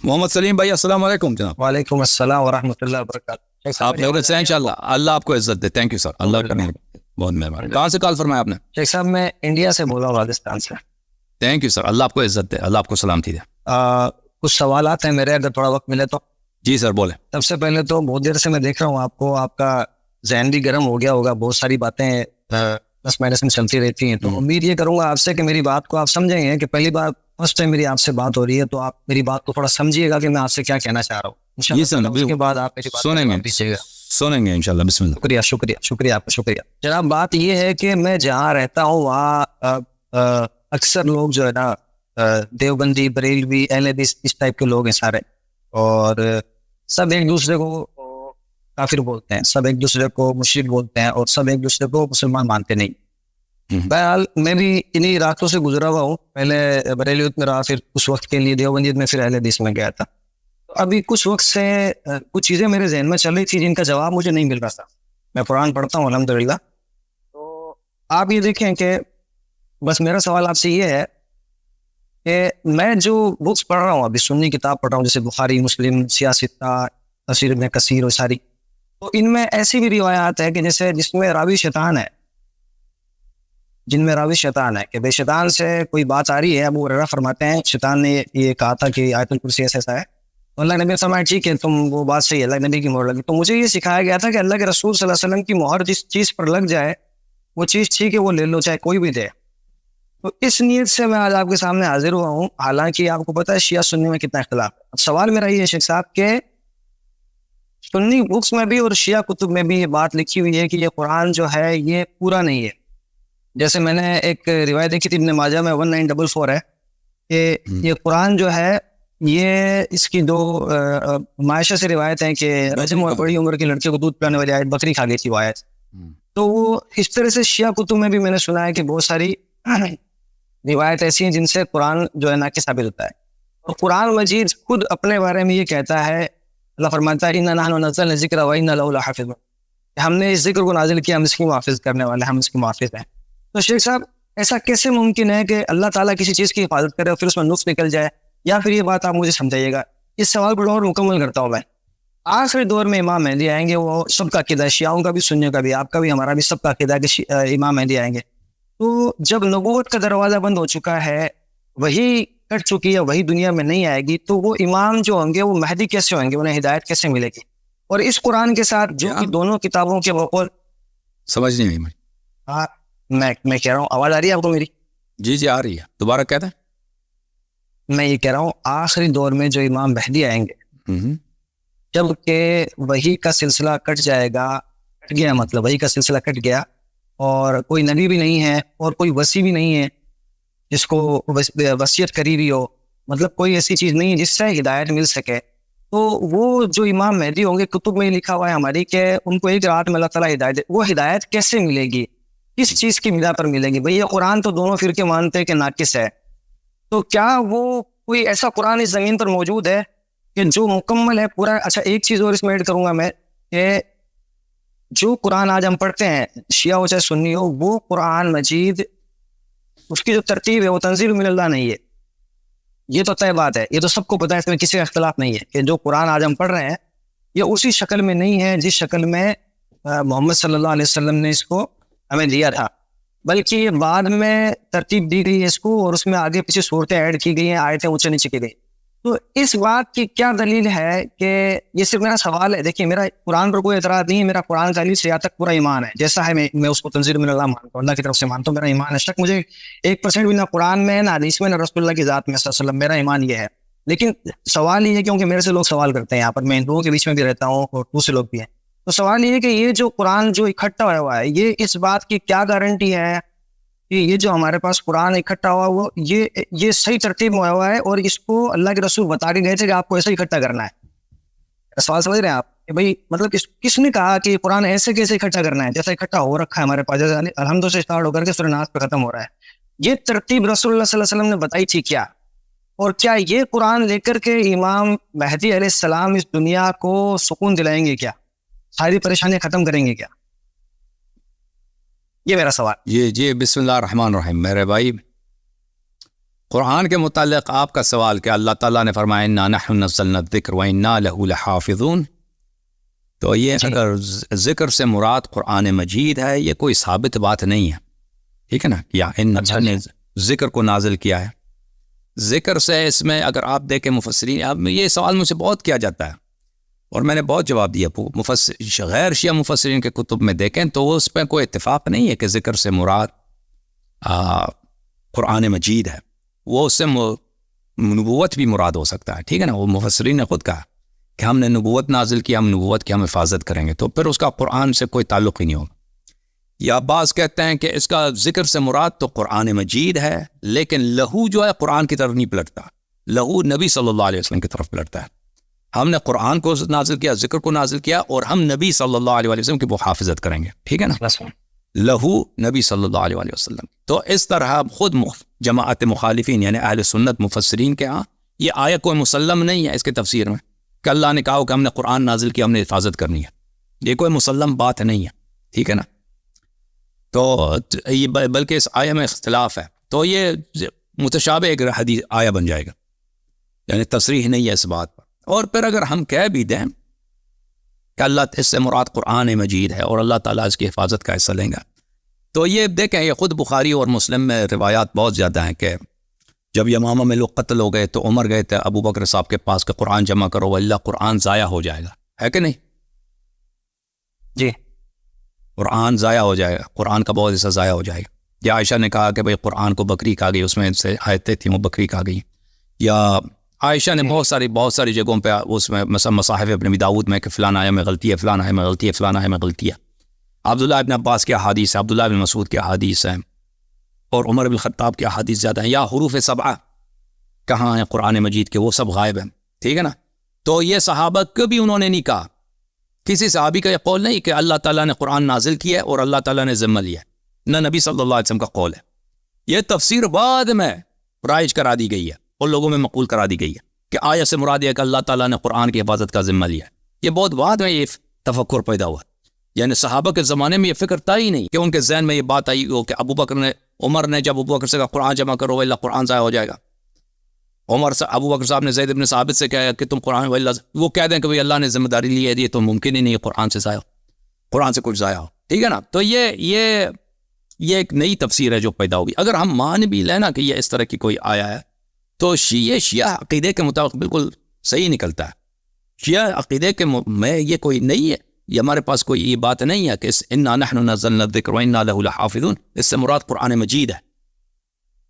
محمد سلیم بھائی السلام علیکم جناب. وعلیکم السلام ورحمۃ اللہ وبرکاتہ. آپ خیریت سے ہیں انشاءاللہ. اللہ آپ کو عزت دے. Thank you sir. اللہ کا بہت مہربانی. کہاں سے کال فرمایا آپ نے؟ شیخ صاحب میں انڈیا سے بول رہا ہوں, راجستھان سے. Thank you sir. اللہ آپ کو عزت دے. اللہ آپ کو سلامتی دے. کچھ سوالات ہیں میرے, اگر تھوڑا وقت ملے تو. جی سر بولیں. سب سے پہلے تو بہت دیر سے میں دیکھ رہا ہوں آپ کو, آپ کا ذہن بھی گرم ہو گیا ہوگا, بہت ساری باتیں پلس مائنس میں چلتی رہتی ہیں. تو امید یہ کروں گا آپ سے کہ میری بات کو آپ سمجھیں گے کہ پہلی بار فرسٹ ٹائم میری آپ سے بات ہو رہی ہے, تو آپ میری بات کو تھوڑا سمجھیے گا کہ میں آپ سے کیا کہنا چاہ رہا ہوں. جی سر. اس کے بعد آپ میری بات سنیں گے دیجیے گا. سنیں گے انشاءاللہ. بسم اللہ. شکریہ شکریہ شکریہ آپ کا شکریہ جناب. بات یہ ہے کہ میں جہاں رہتا ہوں وہاں اکثر لوگ جو ہے نا دیوبندی, بریلوی, اہل حدیث اس ٹائپ کے لوگ ہیں سارے, اور سب ایک دوسرے کو کافر بولتے ہیں, سب ایک دوسرے کو مشرک بولتے ہیں, اور سب ایک دوسرے کو مسلمان مانتے نہیں. بہرحال میں بھی انہی راستوں سے گزرا ہوا ہوں. پہلے بریلویت میں رہا, پھر کچھ وقت کے لیے دیوبندیت میں, پھر اہل حدیث میں گیا تھا. ابھی کچھ وقت سے کچھ چیزیں میرے ذہن میں چل رہی تھی جن کا جواب مجھے نہیں مل رہا تھا. میں قرآن پڑھتا ہوں الحمدللہ. تو آپ یہ دیکھیں کہ بس میرا سوال آپ سے یہ ہے کہ میں جو بکس پڑھ رہا ہوں, ابھی سنی کتاب پڑھ رہا ہوں, جیسے بخاری, مسلم, سیاستہ, تفسیر ابن کثیر اور ساری, تو ان میں ایسی بھی روایات ہے کہ جیسے جس میں راوی شیطان ہے, جن میں راوی شیطان ہے, کہ بے شیطان سے کوئی بات آ رہی ہے. ابو ہریرہ فرماتے ہیں شیطان نے یہ کہا تھا کہ آیت الکرسی ایسا ہے, تو اللہ نبی نے فرمایا ٹھیک ہے تم وہ بات صحیح ہے, اللہ نبی کی مہر لگی. تو مجھے یہ سکھایا گیا تھا کہ اللہ کے رسول صلی اللہ علیہ وسلم کی مہر جس چیز پر لگ جائے وہ چیز ٹھیک ہے, وہ لے لو چاہے کوئی بھی دے. تو اس نیت سے میں آج آپ کے سامنے حاضر ہوا ہوں. حالانکہ آپ کو پتہ ہے شیعہ سنی میں کتنا اختلاف ہے. اب سوال میرا یہ ہے شیخ صاحب کہ سنی بکس میں بھی اور شیعہ کتب میں بھی یہ بات لکھی ہوئی ہے کہ یہ قرآن جو ہے یہ پورا نہیں ہے. جیسے میں نے ایک روایت دیکھی تھی ابن ماجہ میں 1944 ہے کہ یہ قرآن جو ہے یہ اس کی دو معاشہ سے روایت ہیں کہ رجم اور بڑی عمر کی لڑکیوں کو دودھ پلانے والی آیت بکری کھا گئی تھی وہ آیت. تو وہ اس طرح سے شیعہ کتب میں بھی میں نے سنا ہے کہ بہت ساری روایت ایسی ہیں جن سے قرآن جو ہے ناقص ثابت ہوتا ہے. اور قرآن مجید خود اپنے بارے میں یہ کہتا ہے, اللہ فرماتا ہے اِنَّا نَحْنُ نَزَّلْنَا الذِّكْرَ وَإِنَّا لَهُ لَحَافِظُونَ, ہم نے اس ذکر کو نازل کیا, ہم اس کی محافظ کرنے والے, ہم اس کے محافظ ہیں. تو شیخ صاحب ایسا کیسے ممکن ہے کہ اللہ تعالیٰ کسی چیز کی حفاظت کرے اور پھر اس میں نقص نکل جائے؟ یا پھر یہ بات آپ مجھے سمجھائیے گا. اس سوال کو اور مکمل کرتا ہوں میں. آخری دور میں امام مہدی آئیں گے, وہ سب کا عقیدہ ہے, شیعوں کا بھی, سنیوں کا بھی, آپ کا بھی, ہمارا بھی, سب کا عقیدہ ہے کہ امام مہدی آئیں گے. تو جب نبوت کا دروازہ بند ہو چکا ہے, وہی کٹ چکی ہے, وہی دنیا میں نہیں آئے گی, تو وہ امام جو ہوں گے وہ مہدی کیسے ہوں گے, انہیں ہدایت کیسے ملے گی؟ اور اس قرآن کے ساتھ جو دونوں کتابوں کے بقول سمجھ نہیں آئی. ہاں میں کہہ رہا ہوں, آواز آ رہی ہے آپ کو میری؟ جی جی آ رہی ہے. دوبارہ کہتے ہیں. میں یہ کہہ رہا ہوں آخری دور میں جو امام مہدی آئیں گے, جب کہ وحی کا سلسلہ کٹ جائے گا, کٹ گیا مطلب وحی کا سلسلہ کٹ گیا, اور کوئی نبی بھی نہیں ہے اور کوئی وصی بھی نہیں ہے جس کو وصیت کری بھی ہو, مطلب کوئی ایسی چیز نہیں ہے جس سے ہدایت مل سکے. تو وہ جو امام مہدی ہوں گے, کتب میں لکھا ہوا ہے ہماری کہ ان کو ایک رات میں اللہ تعالیٰ ہدایت, وہ ہدایت کیسے ملے گی, کس چیز کی بنا پر ملے گی؟ بھئی یہ قرآن تو دونوں فرقے مانتے ہیں کہ ناقص ہے, تو کیا وہ کوئی ایسا قرآن اس زمین پر موجود ہے کہ جو مکمل ہے پورا؟ اچھا ایک چیز اور اس میں ایڈ کروں گا میں کہ جو قرآن آج ہم پڑھتے ہیں, شیعہ ہو چاہے سنی ہو, وہ قرآن مجید اس کی جو ترتیب ہے وہ تنزیل من اللہ نہیں ہے. یہ تو طے بات ہے, یہ تو سب کو پتہ ہے, اس میں کسی کا اختلاف نہیں ہے کہ جو قرآن آج ہم پڑھ رہے ہیں یہ اسی شکل میں نہیں ہے جس شکل میں محمد صلی اللہ علیہ وسلم نے اس کو ہمیں دیا تھا, بلکہ یہ بعد میں ترتیب دی گئی ہے اس کو, اور اس میں آگے پیچھے صورتیں ایڈ کی گئی ہیں, آیتیں اونچے نیچے کی گئی. تو اس بات کی کیا دلیل ہے کہ یہ صرف میرا سوال ہے. دیکھیے میرا قرآن پر کوئی اعتراض نہیں ہے, میرا قرآن تعلیم سے تک پورا ایمان ہے, جیسا ہے میں اس کو تنزیل من اللہ مانتا ہوں, اللہ کی طرف سے مانتا ہوں, میرا ایمان ہے. شک مجھے 1% بھی نہ قرآن میں, نہ حدیث میں, نہ رسول اللہ کی ذات میں صلی اللہ علیہ وسلم, میرا ایمان یہ ہے. لیکن سوال یہ ہے, کیونکہ میرے سے لوگ سوال کرتے ہیں, یہاں پر میں ہندوؤں کے بیچ میں بھی رہتا ہوں اور دوسرے لوگ بھی ہیں, تو سوال یہ ہے کہ یہ جو قرآن جو اکٹھا ہوا ہے, یہ اس بات کی کیا گارنٹی ہے کہ یہ جو ہمارے پاس قرآن اکٹھا ہوا وہ یہ صحیح ترتیب میں ہوا ہے, اور اس کو اللہ کے رسول بتا کے گئے تھے کہ آپ کو ایسا اکٹھا کرنا ہے؟ سوال سمجھ رہے ہیں آپ کہ بھائی مطلب کس نے کہا کہ قرآن ایسے کیسے اکٹھا کرنا ہے جیسا اکٹھا ہو رکھا ہے ہمارے پاس, جیسے الحمد سے اسٹارٹ ہو کر کے سورہ ناس پہ ختم ہو رہا ہے. یہ ترتیب رسول اللہ صلی اللہ علیہ وسلم نے بتائی تھی کیا؟ اور کیا یہ قرآن لے کر کے امام مہدی علیہ السلام اس دنیا کو سکون دلائیں گے کیا؟ ساری پریشانیاں ختم کریں گے کیا؟ یہ میرا سوال. جی بسم اللہ الرحمن الرحیم. میرے بھائی قرآن کے متعلق آپ کا سوال کہ اللہ تعالیٰ نے فرمایا انا نحن نزلنا الذکر وانا لہ لحافظون، تو یہ اگر ذکر سے مراد قرآن مجید ہے، یہ کوئی ثابت بات نہیں ہے، ٹھیک ہے نا، یا ان نے ذکر کو نازل کیا ہے۔ ذکر سے اس میں اگر آپ دیکھیں مفسرین، اب یہ سوال مجھ سے بہت کیا جاتا ہے اور میں نے بہت جواب دیا، غیر شیعہ مفسرین کے کتب میں دیکھیں تو اس پہ کوئی اتفاق نہیں ہے کہ ذکر سے مراد قرآن مجید ہے، وہ اس سے نبوت بھی مراد ہو سکتا ہے، ٹھیک ہے نا، وہ مفسرین نے خود کہا کہ ہم نے نبوت نازل کیا، ہم نبوت کی ہم حفاظت کریں گے، تو پھر اس کا قرآن سے کوئی تعلق ہی نہیں ہوگا۔ یا بعض کہتے ہیں کہ اس کا ذکر سے مراد تو قرآن مجید ہے، لیکن لہو جو ہے قرآن کی طرف نہیں پلٹتا، لہو نبی صلی اللہ علیہ وسلم کی طرف پلٹتا ہے۔ ہم نے قرآن کو نازل کیا، ذکر کو نازل کیا، اور ہم نبی صلی اللہ علیہ وسلم کی محافظت کریں گے، ٹھیک ہے نا، لہو نبی صلی اللہ علیہ وسلم۔ تو اس طرح خود جماعت مخالفین یعنی اہل سنت مفسرین کے ہاں یہ آیت کوئی مسلم نہیں ہے اس کے تفسیر میں کہ اللہ نے کہا کہ ہم نے قرآن نازل کیا، ہم نے حفاظت کرنی ہے، یہ کوئی مسلم بات نہیں ہے، ٹھیک ہے نا۔ تو یہ بلکہ اس آیہ میں اختلاف ہے، تو یہ متشابہ ایک حدیث آیہ بن جائے گا، یعنی تصریح نہیں ہے اس بات پر۔ اور پھر اگر ہم کہہ بھی دیں کہ اللہ اس سے مراد قرآن مجید ہے اور اللہ تعالیٰ اس کی حفاظت کا حصہ لیں گا، تو یہ دیکھیں یہ خود بخاری اور مسلم میں روایات بہت زیادہ ہیں کہ جب یمامہ میں لوگ قتل ہو گئے تو عمر گئے تھے ابو بکر صاحب کے پاس کہ قرآن جمع کرو اللہ قرآن ضائع ہو جائے گا، ہے کہ نہیں؟ جی، قرآن ضائع ہو جائے گا، قرآن کا بہت حصہ ضائع ہو جائے گا۔ یا عائشہ نے کہا کہ بھئی قرآن کو بکری کھا گئی، اس میں سے آیتیں تھیں وہ بکری کھا گئی۔ یا عائشہ نے بہت ساری جگہوں پہ اس میں مثلا مصاحف ابن ابی داؤد میں کہ فلاں آیہ میں غلطی ہے، فلاں آیہ میں غلطی ہے، فلاں آیہ میں غلطی ہے۔ عبداللہ ابن عباس کی احادیث ہے، عبداللہ ابن مسعود کی احادیث ہیں، اور عمر بن الخطاب کی احادیث زیادہ ہیں۔ یا حروف سبعہ کہاں ہیں قرآن مجید کے، وہ سب غائب ہیں، ٹھیک ہے نا۔ تو یہ صحابہ کبھی انہوں نے نہیں کہا، کسی صحابی کا یہ قول نہیں کہ اللہ تعالیٰ نے قرآن نازل کیا ہے اور اللہ تعالیٰ نے ذمہ لیا ہے، نہ نبی صلی اللہ علیہ وسلم کا قول ہے۔ یہ تفسیر بعد میں رائج کرا دی گئی ہے اور لوگوں میں مقبول کرا دی گئی ہے کہ آیت سے مراد ہے کہ اللہ تعالیٰ نے قرآن کی حفاظت کا ذمہ لیا ہے۔ یہ بہت بعد میں یہ تفکر پیدا ہوا، یعنی صحابہ کے زمانے میں یہ فکر تھا ہی نہیں کہ ان کے ذہن میں یہ بات آئی ہو کہ عمر نے جب ابو بکر سے کہا قرآن جمع کرو اللہ قرآن ضائع ہو جائے گا، ابو بکر صاحب نے زید بن ثابت سے کہا کہ تم قرآن وہ کہہ دیں کہ بھئی اللہ نے ذمہ داری لی ہے، یہ تو ممکن ہی نہیں ہے قرآن سے ضائع ہو، قرآن سے کچھ ضائع ہو، ٹھیک ہے نا۔ تو یہ ایک نئی تفسیر ہے جو پیدا ہوگی۔ اگر ہم مان بھی لینا کہ یہ اس طرح کی کوئی آیا ہے تو شیعہ عقیدے کے مطابق بالکل صحیح نکلتا ہے۔ شیعہ عقیدے کے میں یہ کوئی نہیں ہے، یہ ہمارے پاس کوئی یہ بات نہیں ہے کہ انا نحن نزلنا الذکر وانا لہ لحافظون، اس سے مراد قرآن مجید ہے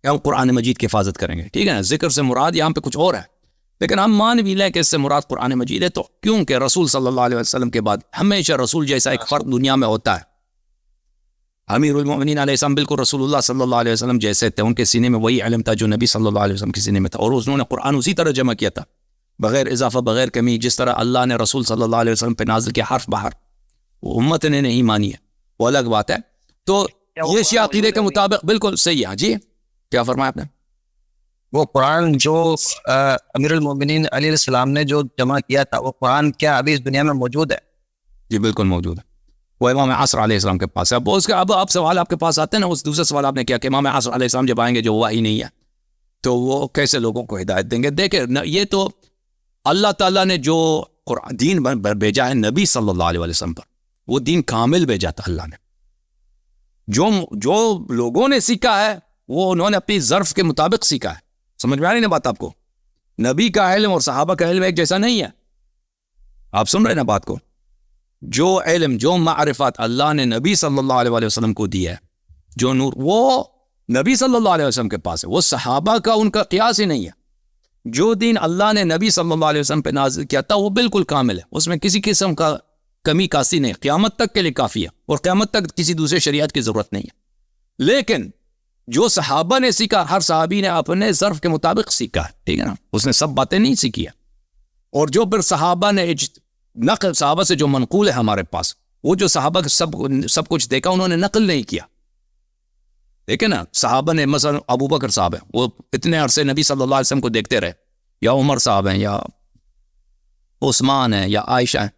کہ ہم قرآن مجید کی حفاظت کریں گے، ٹھیک ہے نا۔ ذکر سے مراد یہاں پہ کچھ اور ہے، لیکن ہم مان بھی لیں کہ اس سے مراد قرآن مجید ہے، تو کیونکہ رسول صلی اللہ علیہ وسلم کے بعد ہمیشہ رسول جیسا ایک فرد دنیا میں ہوتا ہے۔ امیر المؤمنین علیہ السلام بالکل رسول اللہ صلی اللہ علیہ وسلم جیسے تھے، ان کے سینے میں وہی علم تھا جو نبی صلی اللہ علیہ وسلم کے سینے میں تھا، اور انہوں نے قرآن اسی طرح جمع کیا تھا، بغیر اضافہ بغیر کمی، جس طرح اللہ نے رسول صلی اللہ علیہ وسلم پہ نازل کیا حرف بحر، وہ امت نے نہیں مانی ہے، وہ الگ بات ہے۔ تو یہ شیعہ عقیدے کے مطابق بالکل صحیح ہے۔ جی کیا فرمایا آپ نے؟ وہ قرآن جو امیر المومنین علیہ السلام نے جو جمع کیا تھا، وہ قرآن کیا ابھی اس دنیا میں موجود ہے؟ جی بالکل موجود ہے، وہ امام عصر علیہ السلام کے پاس ہے۔ اب اس کا اب سوال آپ کے پاس آتے ہیں نا، اس دوسرا سوال آپ نے کیا کہ امام عصر علیہ السلام جب آئیں گے جو وحی نہیں ہے تو وہ کیسے لوگوں کو ہدایت دیں گے؟ دیکھیں یہ تو اللہ تعالیٰ نے جو دین بھیجا ہے نبی صلی اللہ علیہ وسلم پر، وہ دین کامل بھیجا تھا اللہ نے۔ جو لوگوں نے سیکھا ہے وہ انہوں نے اپنی ظرف کے مطابق سیکھا ہے۔ سمجھ میں آ رہی نا بات آپ کو؟ نبی کا علم اور صحابہ کا علم ایک جیسا نہیں ہے، آپ سن رہے نا بات کو؟ جو علم جو معرفت اللہ نے نبی صلی اللہ علیہ وسلم کو دی ہے، جو نور وہ نبی صلی اللہ علیہ وسلم کے پاس ہے، وہ صحابہ کا ان کا قیاس ہی نہیں ہے۔ جو دین اللہ نے نبی صلی اللہ علیہ وسلم پہ نازل کیا تھا وہ بالکل کامل ہے، اس میں کسی قسم کا کمی کاسی نہیں، قیامت تک کے لیے کافی ہے، اور قیامت تک کسی دوسرے شریعت کی ضرورت نہیں ہے۔ لیکن جو صحابہ نے سیکھا، ہر صحابی نے اپنے ظرف کے مطابق سیکھا ہے، ٹھیک ہے نا، اس نے سب باتیں نہیں سیکھی ہے۔ اور جو پھر صحابہ نے نقل، صحابہ سے جو منقول ہے ہمارے پاس، وہ جو صحابہ سب کچھ دیکھا انہوں نے نقل نہیں کیا، ٹھیک ہے نا۔ صحابہ نے مثلا ابو بکر صاحب ہیں، وہ اتنے عرصے نبی صلی اللہ علیہ وسلم کو دیکھتے رہے، یا عمر صاحب ہیں، یا عثمان ہیں، یا عائشہ ہیں،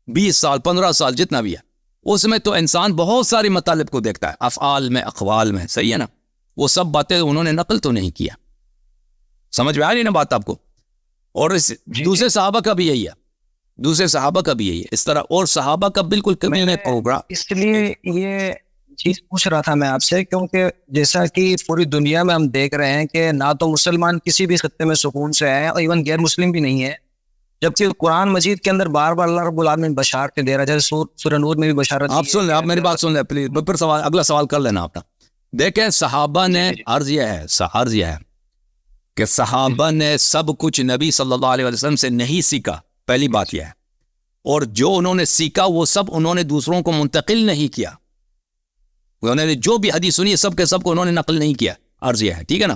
20 سال 15 سال جتنا بھی ہے، اس میں تو انسان بہت ساری مطالب کو دیکھتا ہے، افعال میں، اقوال میں، صحیح ہے نا۔ وہ سب باتیں انہوں نے نقل تو نہیں کیا. سمجھ میں آ رہی نا بات آپ کو؟ اور دوسرے صحابہ کا بھی یہی ہے, دوسرے صحابہ کا بھی یہی ہے اس طرح, اور صحابہ کا بالکل کبھی نہیں پروگرام. اس لیے یہ چیز پوچھ رہا تھا میں آپ سے, کیونکہ جیسا کہ پوری دنیا میں ہم دیکھ رہے ہیں کہ نہ تو مسلمان کسی بھی خطے میں سکون سے ہیں اور ایون غیر مسلم بھی نہیں ہے, جبکہ قرآن مجید کے اندر بار بار اللہ رب العالمین بشارت دے رہا ہے, جیسے سورہ نور میں بھی بشارت. آپ سن لیں, آپ میری بات سن لیں پلیز, پھر سوال اگلا سوال کر لینا آپ. دیکھیں صحابہ نے عرض یہ ہے کہ صحابہ نے سب کچھ نبی صلی اللہ علیہ وسلم سے نہیں سیکھا, پہلی بات یہ ہے, اور جو انہوں نے سیکھا وہ سب انہوں نے دوسروں کو منتقل نہیں کیا. انہوں نے جو بھی حدیث سنی سب کے سب کو انہوں نے نقل نہیں کیا. عرض یہ ہے, ٹھیک ہے نا,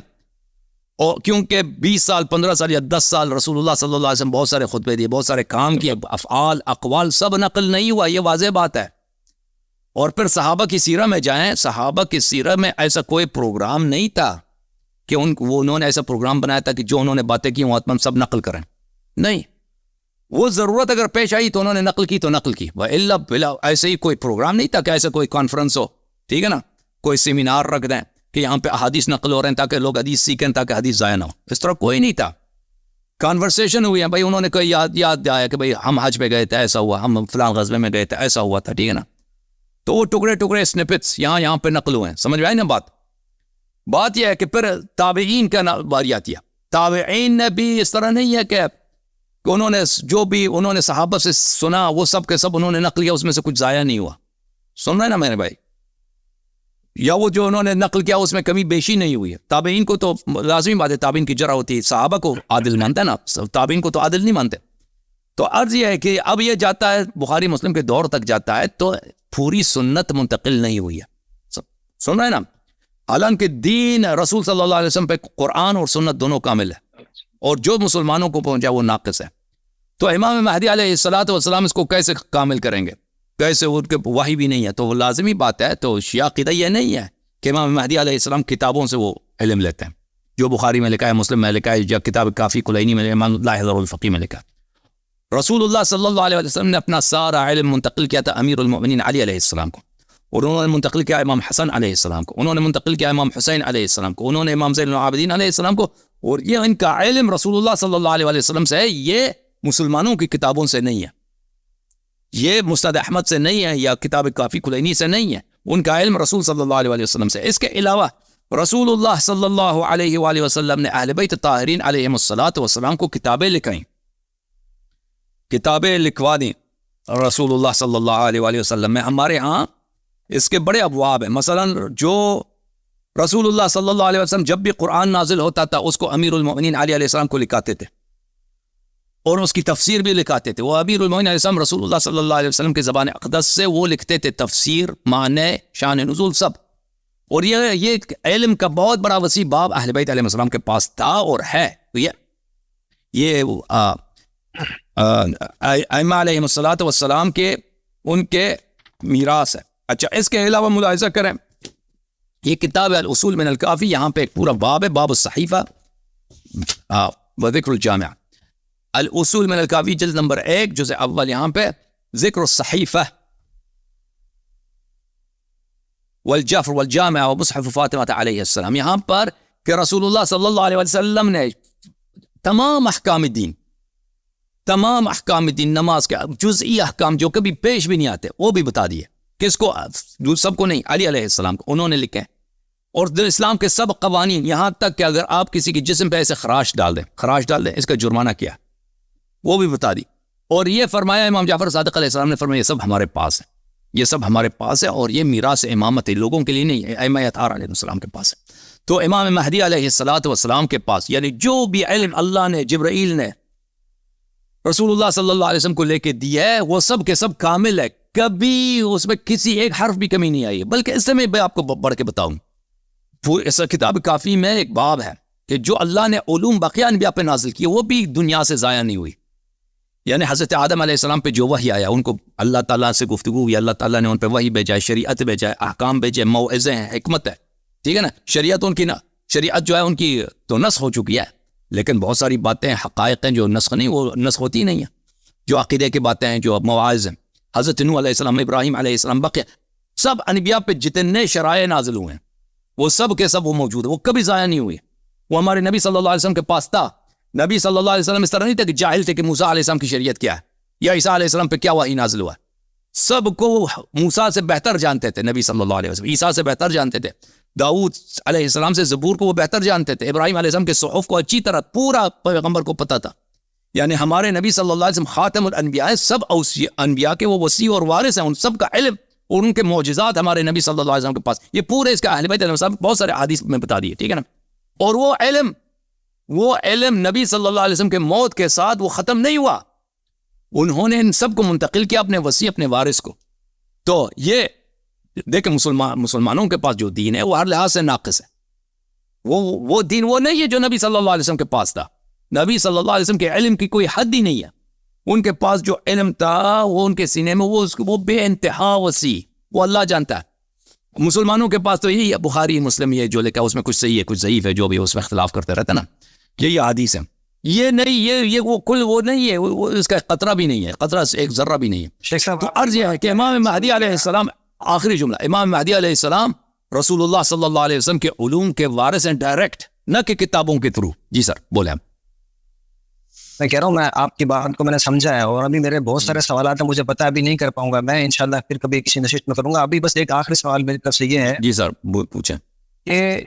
اور کیونکہ 20 سال 15 سال یا 10 سال رسول اللہ صلی اللہ علیہ وسلم بہت سارے خطبے دیے, بہت سارے کام کیے, افعال اقوال سب نقل نہیں ہوا, یہ واضح بات ہے. اور پھر صحابہ کی سیرہ میں جائیں, صحابہ کی سیرہ میں ایسا کوئی پروگرام نہیں تھا کہ انہوں نے ایسا پروگرام بنایا تھا کہ جو انہوں نے باتیں کی وہ ہم سب نقل کریں. نہیں, وہ ضرورت اگر پیش آئی تو انہوں نے نقل کی تو نقل کی, وَإِلَّا بِلَا ایسے ہی کوئی پروگرام نہیں تھا کہ ایسا کوئی کانفرنس ہو, ٹھیک ہے نا, کوئی سیمینار رکھ دیں کہ یہاں پہ احادیث نقل ہو رہے ہیں تاکہ لوگ حدیث سیکھیں تاکہ حدیث ضائع نہ ہو. اس طرح کوئی نہیں تھا. کانورسیشن ہوئی ہے بھائی, انہوں نے کوئی یاد آیا کہ بھائی ہم حج پہ گئے تھے ایسا ہوا, ہم فلاں غزوے میں گئے تھے ایسا ہوا تھا, ٹھیک ہے نا, تو وہ ٹکڑے سنپٹس یہاں پہ نقل ہوئے ہیں. سمجھ میں آئی نا بات یہ ہے کہ پھر تابعین کا باری آتی ہے. تابعین نے بھی اس طرح نہیں ہے کہ انہوں نے جو بھی انہوں نے صحابہ سے سنا وہ سب کے سب انہوں نے نقل کیا, اس میں سے کچھ ضائع نہیں ہوا. سن رہے ہیں نا میرے بھائی, یا وہ جو انہوں نے نقل کیا اس میں کمی بیشی نہیں ہوئی ہے. تابعین کو تو لازمی بات ہے, تابعین کی جرح ہوتی ہے, صحابہ کو عادل مانتا ہے نا, تابعین کو تو عادل نہیں مانتے. تو عرض یہ ہے کہ اب یہ جاتا ہے بخاری مسلم کے دور تک جاتا ہے تو پوری سنت منتقل نہیں ہوئی ہے. سن رہے ہیں نا, حالانکہ دین رسول صلی اللہ علیہ وسلم پہ قرآن اور سنت دونوں کامل ہے, اور جو مسلمانوں کو پہنچا وہ ناقص ہے. تو امام مہدی علیہ الصلوۃ والسلام اس کو کیسے کامل کریں گے, کیسے ان کے وحی بھی نہیں ہے, تو وہ لازمی بات ہے. تو شیعہ عقیدہ یہ نہیں ہے کہ امام مہدی علیہ السلام کتابوں سے وہ علم لیتے ہیں, جو بخاری میں لکھا ہے, مسلم میں لکھا ہے, جو کتاب کافی کلینی میں, امام لاحظ الفقی میں لکھا ہے. رسول اللہ صلی اللہ علیہ وسلم نے اپنا سارا علم منتقل کیا تھا امیر المؤمنین علی علیہ السلام کو, اور انہوں نے منتقل کیا امام حسن علیہ السلام کو, انہوں نے منتقل کیا امام حسین علیہ السلام کو, انہوں نے امام زین العابدین علیہ السلام کو. اور یہ ان کا علم رسول اللہ صلی اللہ علیہ وسلم سے ہے, یہ مسلمانوں کی کتابوں سے نہیں ہے, یہ مسند احمد سے نہیں ہے, یا کتاب کافی کلینی سے نہیں ہے. ان کا علم رسول صلی اللہ علیہ وسلم سے. اس کے علاوہ رسول اللہ صلی اللہ علیہ وآلہ وسلم نے اہل بیت طاہرین علیہم الصلاۃ والسلام کو کتابیں لکھائیں, کتابیں لکھوا دیں رسول اللہ صلی اللہ علیہ وآلہ وسلم میں. ہمارے ہاں اس کے بڑے ابواب ہیں. مثلا جو رسول اللہ صلی اللہ علیہ وسلم جب بھی قرآن نازل ہوتا تھا اس کو امیر المؤمنین علی علیہ السلام کو لکھاتے تھے, اور اس کی تفسیر بھی لکھاتے تھے. وہ امیر المؤمنین علیہ السلام رسول اللہ صلی اللہ علیہ وسلم کے زبان اقدس سے وہ لکھتے تھے, تفسیر, معنی, شان نزول سب. اور یہ علم کا بہت بڑا وسیع باب اہل بیت علیہ السلام کے پاس تھا اور ہے. یہ ائمہ علیہم الصلوۃ والسلام کے ان کے میراث ہے. اچھا, اس کے علاوہ ملاحظہ کریں, یہ کتاب ہے الاصول من الکافی, یہاں پہ ایک پورا باب ہے, باب الصحیفہ و ذکر الجامع. الاصول من الکافی جلد نمبر 1 جزء اول, یہاں پہ ذکر الصحیفہ والجفر والجامع ومصحف فاطمہ علیہ السلام. یہاں پر کہ رسول اللہ صلی اللہ علیہ وسلم نے تمام احکام الدین, نماز کے جزئی احکام جو کبھی پیش بھی نہیں آتے وہ بھی بتا دیے. کس کو؟ سب کو نہیں, علی علیہ السلام کو انہوں نے لکھے. اور اسلام کے سب قوانین, یہاں تک کہ اگر آپ کسی کی جسم پہ ایسے خراش ڈال دیں اس کا جرمانہ کیا, وہ بھی بتا دی. اور یہ فرمایا امام جعفر صادق علیہ السلام نے فرمایا, یہ سب ہمارے پاس ہے, یہ سب ہمارے پاس ہے, اور یہ میراث امامت لوگوں کے لیے نہیں ہے, ائمہ اطہار علیہ السلام کے پاس ہے. تو امام مہدی علیہ الصلوۃ والسلام کے پاس, یعنی جو بھی علم اللہ نے, جبرائیل نے رسول اللہ صلی اللہ علیہ وسلم کو لے کے دیا ہے, وہ سب کے سب کامل ہے, کبھی اس میں کسی ایک حرف بھی کمی نہیں آئی. بلکہ اس سے میں آپ کو بڑھ کے بتاؤں, اس کتاب کافی میں ایک باب ہے کہ جو اللہ نے علوم باقیہ انبیاء پہ نازل کیے وہ بھی دنیا سے ضائع نہیں ہوئی. یعنی حضرت آدم علیہ السلام پہ جو وحی آیا, ان کو اللہ تعالیٰ سے گفتگو ہوئی, اللہ تعالیٰ نے ان پہ وحی بھیجا, شریعت بھیجا, احکام بھیجے, موعظے ہیں, حکمت ہے, ٹھیک ہے نا. شریعت جو ہے ان کی تو نسخ ہو چکی ہے, لیکن بہت ساری باتیں حقائق ہیں جو نسخ نہیں, وہ نسخ ہوتی نہیں ہیں. جو عقیدے کی باتیں ہیں, جو مواعظ ہیں, حضرت نوح علیہ السلام, ابراہیم علیہ السلام, بقیہ سب انبیاء پہ جتنے شرائع نازل ہوئے ہیں وہ سب کے سب وہ موجود ہے, وہ کبھی ضائع نہیں ہوئے. وہ ہمارے نبی صلی اللہ علیہ وسلم کے پاس تھا. نبی صلی اللہ علیہ وسلم اس طرح نہیں تھا کہ جاہل تھے کہ موسیٰ علیہ السلام کی شریعت کیا ہے یا عیسیٰ علیہ السلام پہ کیا وحی نازل ہوا ہے. سب کو موسیٰ سے بہتر جانتے تھے نبی صلی اللہ علیہ وسلم, عیسیٰ سے بہتر جانتے تھے, داؤد علیہ السلام سے زبور کو وہ بہتر جانتے تھے, ابراہیم علیہ السلام کے صحف کو اچھی طرح پورا پیغمبر کو پتہ تھا. یعنی ہمارے نبی صلی اللہ علیہ وسلم خاتم الانبیاء ہیں, سب انبیاء کے وہ وسیع اور وارث ہیں, ان سب کا علم اور ان کے معجزات ہمارے نبی صلی اللہ علیہ وسلم کے پاس. یہ پورے اس کا اہل بیت علیہ السلام بہت سارے حدیث میں بتا دیے, ٹھیک ہے نا. اور وہ علم نبی صلی اللہ علیہ وسلم کے موت کے ساتھ وہ ختم نہیں ہوا, انہوں نے ان سب کو منتقل کیا اپنے وسیع اپنے وارث کو. تو یہ دیکھیں مسلمانوں کے پاس جو دین ہے وہ ہر لحاظ سے ناقص ہے. وہ دین وہ نہیں ہے جو نبی صلی اللہ علیہ وسلم کے پاس تھا. نبی صلی اللہ علیہ وسلم کے علم کی کوئی حد ہی نہیں ہے. ان کے پاس جو علم تھا وہ ان کے سینے میں وہ بے انتہا وسیع, وہ اللہ جانتا ہے. مسلمانوں کے پاس تو یہی ہے, بخاری مسلم یہ جو لکھا اس میں کچھ صحیح ہے کچھ ضعیف ہے, جو بھی اس میں اختلاف کرتے رہتے نا, یہی حدیث ہے. یہ نہیں, یہ وہ کل وہ نہیں ہے, وہ اس کا قطرہ بھی نہیں ہے, قطرہ ایک ذرہ بھی نہیں ہے. شیخ صاحب تو عرض یہ ہے کہ امام مہدی علیہ السلام, آخری جملہ, امام مہدی علیہ السلام رسول اللہ صلی اللہ علیہ وسلم کے علوم کے وارث ہیں ڈائریکٹ, نہ کہ کتابوں کے تھرو. جی سر بولیں. میں کہہ رہا ہوں میں آپ کی بات کو میں نے سمجھا ہے, اور ابھی میرے بہت سارے سوالات ہیں, مجھے پتا ابھی نہیں کر پاؤں گا, میں انشاءاللہ پھر کبھی کسی نشست میں کروں گا. ابھی بس ایک آخری سوال میری طرف سے یہ ہے. جی سر پوچھیں. کہ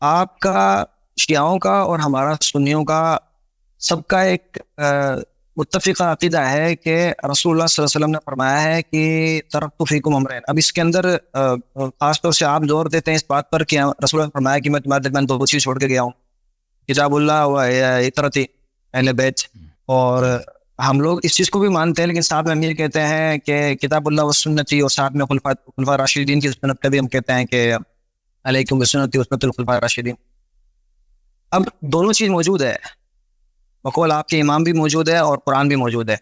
آپ کا شیعوں کا اور ہمارا سنیوں کا سب کا ایک متفقہ عقیدہ ہے کہ رسول اللہ صلی اللہ علیہ وسلم نے فرمایا ہے کہ ترکت فیکم امرین. اب اس کے اندر خاص طور سے آپ زور دیتے ہیں اس بات پر کہ رسول اللہ نے فرمایا کہ میں تمہارے درمیان دو چیز چھوڑ کے گیا ہوں, کتاب اللہ و اطرتی اہل بیت. اور ہم لوگ اس چیز کو بھی مانتے ہیں, لیکن ساتھ میں ہم یہ کہتے ہیں کہ کتاب اللہ و سنتی, اور ساتھ میں خلفاء راشدین کی سنت پہ بھی ہم کہتے ہیں کہ علیکم بسنتی و سنت الخلفاء راشدین. اب دونوں چیز موجود ہے, بقول آپ کے امام بھی موجود ہے اور قرآن بھی موجود ہے.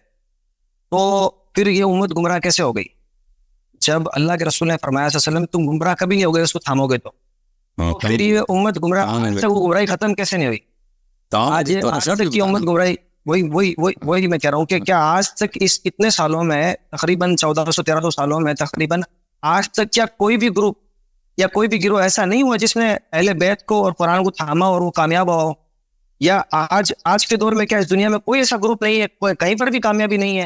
تو پھر یہ امت گمراہ کیسے ہو گئی جب اللہ کے رسول نے فرمایا صلی اللہ علیہ وسلم تم گمراہ کبھی نہیں ہوگے اس کو تھامو گے تو پھر یہ امت گمراہ, وہ گمراہی ختم کیسے نہیں ہوئی؟ آج تک کی امت گمراہی, وہی میں کہہ رہا ہوں کہ کیا آج تک اس اتنے سالوں میں تقریباً 1400-1300 سالوں میں تقریباً آج تک کیا کوئی بھی گروپ یا کوئی بھی گروہ ایسا نہیں ہوا جس نے اہل بیت کو اور قرآن کو تھاما اور وہ کامیاب ہو؟ یا آج کے دور میں کیا اس دنیا میں کوئی ایسا گروپ نہیں ہے, کہیں پر بھی کامیابی نہیں ہے؟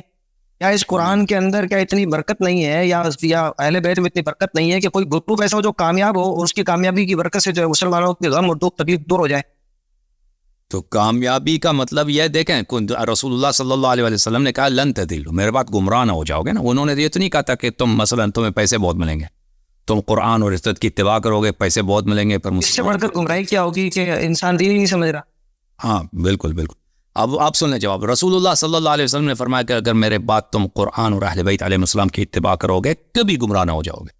یا اس قرآن کے اندر کیا اتنی برکت نہیں ہے, یا اہل بیت میں اتنی برکت نہیں ہے کہ کوئی گروپ ایسا ہو جو کامیاب ہو اور اس کی کامیابی کی برکت سے جو ہے مسلمانوں کے غم اور دکھ تکلیف دور ہو جائے؟ تو کامیابی کا مطلب یہ دیکھیں, رسول اللہ صلی اللہ علیہ وسلم نے کہا لن تضلوا, میرے بات گمراہ نہ ہو جاؤ گے نا. انہوں نے یہ تو نہیں کہا تھا کہ تم مثلا تمہیں پیسے بہت ملیں گے, تم قرآن اور عزت کی اتباع کرو گے, پیسے بہت ملیں گے, پر اس سے بڑھ کر گمراہی کیا ہوگی کہ انسان دین ہی نہیں سمجھ رہا. ہاں بالکل بالکل. اب آپ سن لیں جواب. رسول اللہ صلی اللہ علیہ وسلم نے فرمایا کہ اگر میرے بات تم قرآن اور اہل بیت علیہ السلام کی اتباع کرو گے کبھی گمراہ نہ ہو جاؤ گے,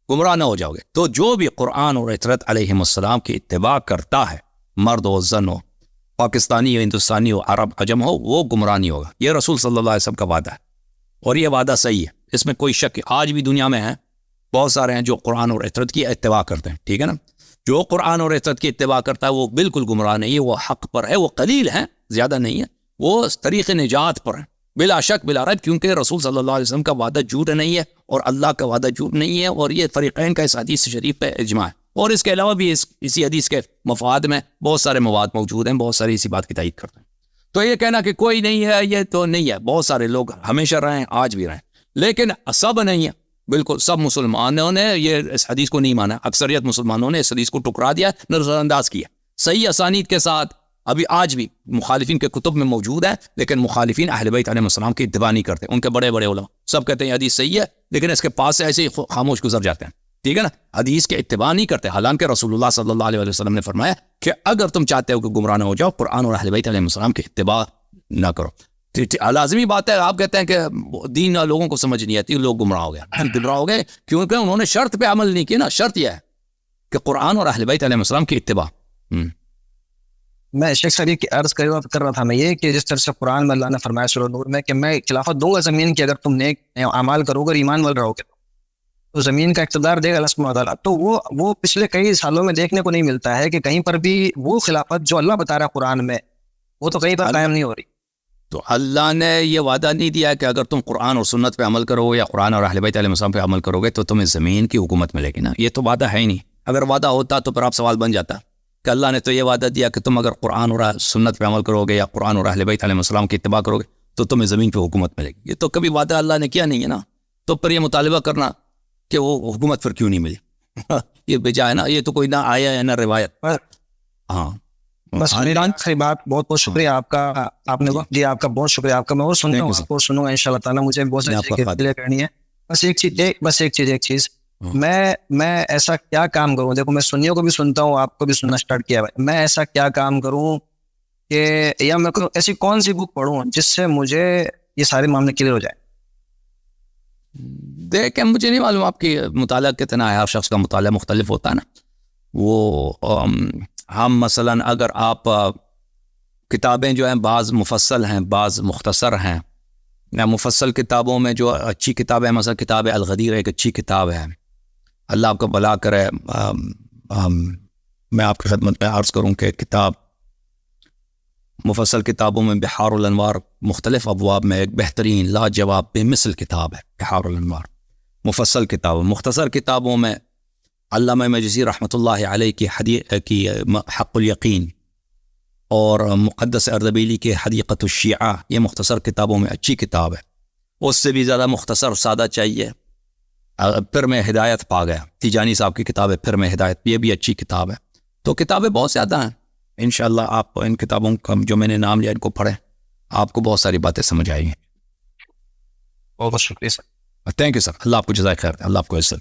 گمراہ نہ ہو جاؤ گے. تو جو بھی قرآن اور عترت علیہ السلام کی اتباع کرتا ہے, مرد ہو زن ہو, پاکستانی ہو ہندوستانی ہو عرب عجم ہو, وہ گمراہ نہیں ہوگا. یہ رسول صلی اللہ علیہ وسلم کا وعدہ ہے, اور یہ وعدہ صحیح ہے, اس میں کوئی شک. آج بھی دنیا میں ہیں بہت سارے ہیں جو قرآن اور عترت کی اتباع کرتے ہیں, ٹھیک ہے نا. جو قرآن اور عترت کی اتباع کرتا ہے وہ بالکل گمراہ نہیں ہے, وہ حق پر ہے. وہ قلیل ہیں, زیادہ نہیں ہے, وہ طریق نجات پر ہیں بلا شک بلا ریب, کیونکہ رسول صلی اللہ علیہ وسلم کا وعدہ جھوٹ نہیں ہے اور اللہ کا وعدہ جھوٹ نہیں ہے, اور یہ فریقین کا اس حدیث شریف پہ اجماع ہے. اور اس کے علاوہ بھی اسی حدیث کے مفاد میں بہت سارے مواد موجود ہیں, بہت ساری اسی بات کی تائید کرتے ہیں. تو یہ کہنا کہ کوئی نہیں ہے, یہ تو نہیں ہے. بہت سارے لوگ ہمیشہ رہے ہیں, آج بھی رہے ہیں, لیکن سب نہیں ہے. بالکل سب مسلمانوں نے یہ اس حدیث کو نہیں مانا, اکثریت مسلمانوں نے اس حدیث کو ٹکرا دیا, نظر انداز کیا. صحیح اسانید کے ساتھ ابھی آج بھی مخالفین کے کتب میں موجود ہے, لیکن مخالفین اہل بیت علیہ السلام کی اتباع نہیں کرتے. ان کے بڑے بڑے علماء سب کہتے ہیں حدیث صحیح ہے, لیکن اس کے پاس سے ایسے ہی خاموش گزر جاتے ہیں, ٹھیک ہے نا. حدیث کے اتباع نہیں کرتے, حالانکہ رسول اللہ صلی اللہ علیہ وسلم نے فرمایا کہ اگر تم چاہتے ہو کہ گمراہ نہ ہو جاؤ, قرآن اور اہل بیت علیہ السلام کی اتباع نہ کرو. لازمی بات ہے, آپ کہتے ہیں کہ دین لوگوں کو سمجھ نہیں آتی, لوگ گمراہ ہو گئے. گمراہ ہو گئے کیونکہ انہوں نے شرط پہ عمل نہیں کیا نا. شرط یہ ہے کہ قرآن اور اہل بیت علیہ السلام کی اتباع. میں شیخ صاحب کی عرض کر رہا تھا میں یہ کہ جس طرح سے قرآن میں اللہ نے فرمایا سورہ نور میں کہ میں خلافت دوں گا زمین کی اگر تم نیک اعمال کرو گے, ایمان وال رہو گے تو زمین کا اقتدار دے گا اللہ سبحانہ وتعالیٰ. تو وہ پچھلے کئی سالوں میں دیکھنے کو نہیں ملتا ہے کہ کہیں پر بھی وہ خلافت جو اللہ بتا رہا ہے قرآن میں وہ تو کہیں پر قائم نہیں ہو رہی. تو اللہ نے یہ وعدہ نہیں دیا کہ اگر تم قرآن اور سنت پہ عمل کرو یا قرآن اور اہل بیت علیہ السلام پہ عمل کرو گے تو تمہیں زمین کی حکومت ملے گی نا. یہ تو وعدہ ہے ہی نہیں. اگر وعدہ ہوتا تو پھر آپ سوال بن جاتا کہ اللہ نے تو یہ وعدہ دیا کہ تم اگر قرآن اور سنت پہ عمل کرو گے یا قرآن اور اہل بیت علیہ السلام کی اتباع کرو گے تو تمہیں زمین پہ حکومت ملے گی. یہ تو کبھی وعدہ اللہ نے کیا نہیں ہے نا, تو پھر یہ مطالبہ کرنا کہ وہ حکومت پھر کیوں نہیں ملی یہ بجا ہے نا, یہ تو کوئی نہ آیا ہے نہ روایت. ہاں بس آخری بات, بہت بہت شکریہ آپ کا, آپ نے وقت دیا, آپ کا بہت شکریہ آپ کا. میں اور سنتا ہوں, آپ کو سنوں گا ان شاء اللہ تعالیٰ. مجھے بہت ساری کرنی ہے. بس ایک چیز میں ایسا کیا کام کروں, دیکھو میں سنیوں کو بھی سنتا ہوں, آپ کو بھی سننا اسٹارٹ کیا ہے, میں ایسا کیا کام کروں کہ یا میں ایسی کون سی بک پڑھوں جس سے مجھے یہ سارے معاملے کلیئر ہو جائے؟ دیکھیں مجھے نہیں معلوم آپ کی مطالعہ کتنا ہے, ہر شخص کا مطالعہ مختلف ہوتا ہے نا. وہ ہم مثلا اگر آپ کتابیں جو ہیں بعض مفصل ہیں بعض مختصر ہیں, مفصل کتابوں میں جو اچھی کتابیں, مثلا کتاب الغدیر ایک اچھی کتاب ہے, اللہ آپ کو بھلا کرے. میں آپ کی خدمت میں عرض کروں کہ کتاب مفصل کتابوں میں بحار الانوار مختلف ابواب میں ایک بہترین لاجواب بے مثل کتاب ہے بحار الانوار. مفصل کتاب, مختصر کتابوں میں علامہ مجلسی رحمۃ اللہ علیہ کی کی حق الیقین اور مقدس اردبیلی کے حدیقۃ الشیعہ, یہ مختصر کتابوں میں اچھی کتاب ہے. اس سے بھی زیادہ مختصر سادہ چاہیے, پھر میں ہدایت پا گیا, تیجانی صاحب کی کتاب ہے پھر میں ہدایت, یہ بھی اچھی کتاب ہے. تو کتابیں بہت زیادہ ہیں. انشاءاللہ آپ ان کتابوں کا جو میں نے نام لیا ان کو پڑھیں, آپ کو بہت ساری باتیں سمجھ آئیں گی. بہت بہت شکریہ سر. Thank you sir. اللہ آپ کو جزائے خیر, اللہ آپ کو عزت.